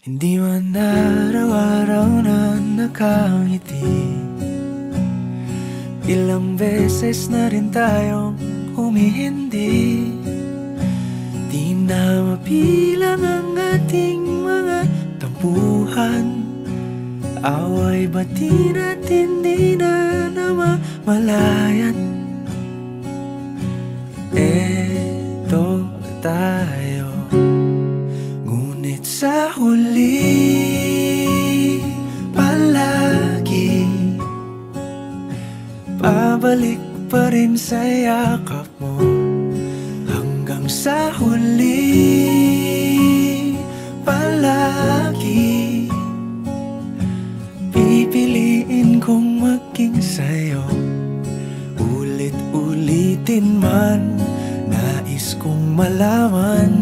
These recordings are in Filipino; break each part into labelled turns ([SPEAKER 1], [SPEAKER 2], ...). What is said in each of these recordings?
[SPEAKER 1] Hindi man araw-araw na nakangiti. Ilang beses na rin tayong humihindi. Di na mapilang ang ating mga tampuhan. Away bati natin di na namamalayan. Eto tayo, ngunit sa huli palagi pabalik pa rin sa yakap mo. Hanggang sa huli palagi pipiliin kong maging sa'yo. Ulit-ulitin man, nais kong malaman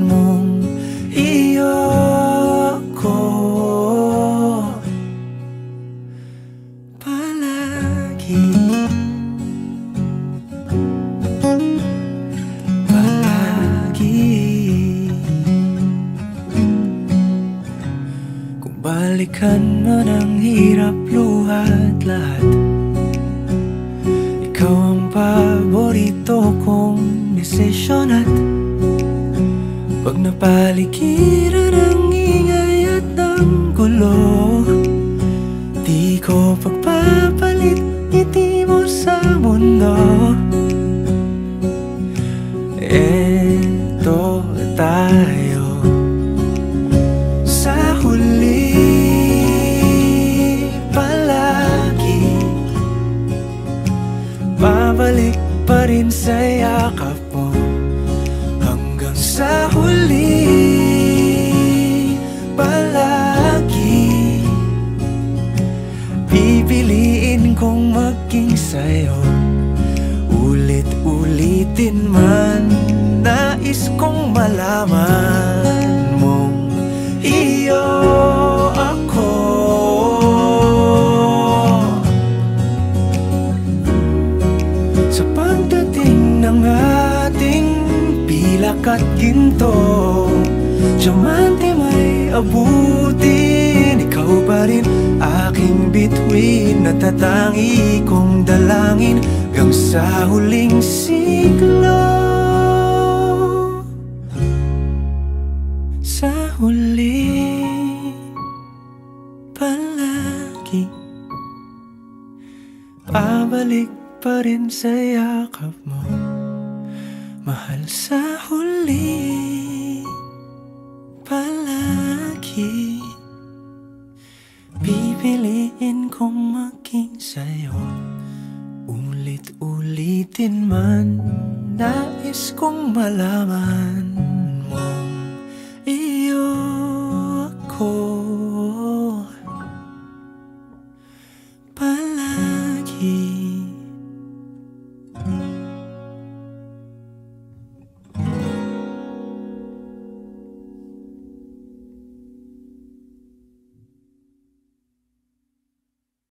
[SPEAKER 1] mong iyo ko palagi. Palagi. Kung balikan man ang hirap, luha at lahat, ikaw ang paborito kong desisyon. At pag napaligiran ang ingay at ang gulo, di ko pagpapalit ngiti mo sa mundo. Eto tayo, sa huli palagi babalik pa rin sa yakap mo. Hanggang sa huli palagi pipiliin kong maging sa'yo. Ulit-ulitin man, nais kong malaman mong iyo ako. Sa pagdating ng ating pilak at ginto, diamante may abutin, ikaw pa rin aking bituin. Natatangi kong dalangin hanggang sa huling siglo. Sa huli palagi pabalik pa rin sa yakap mo, mahal. Sa huli palagi pipiliin kong maging sa'yo. Ulit-ulitin man, nais kong malaman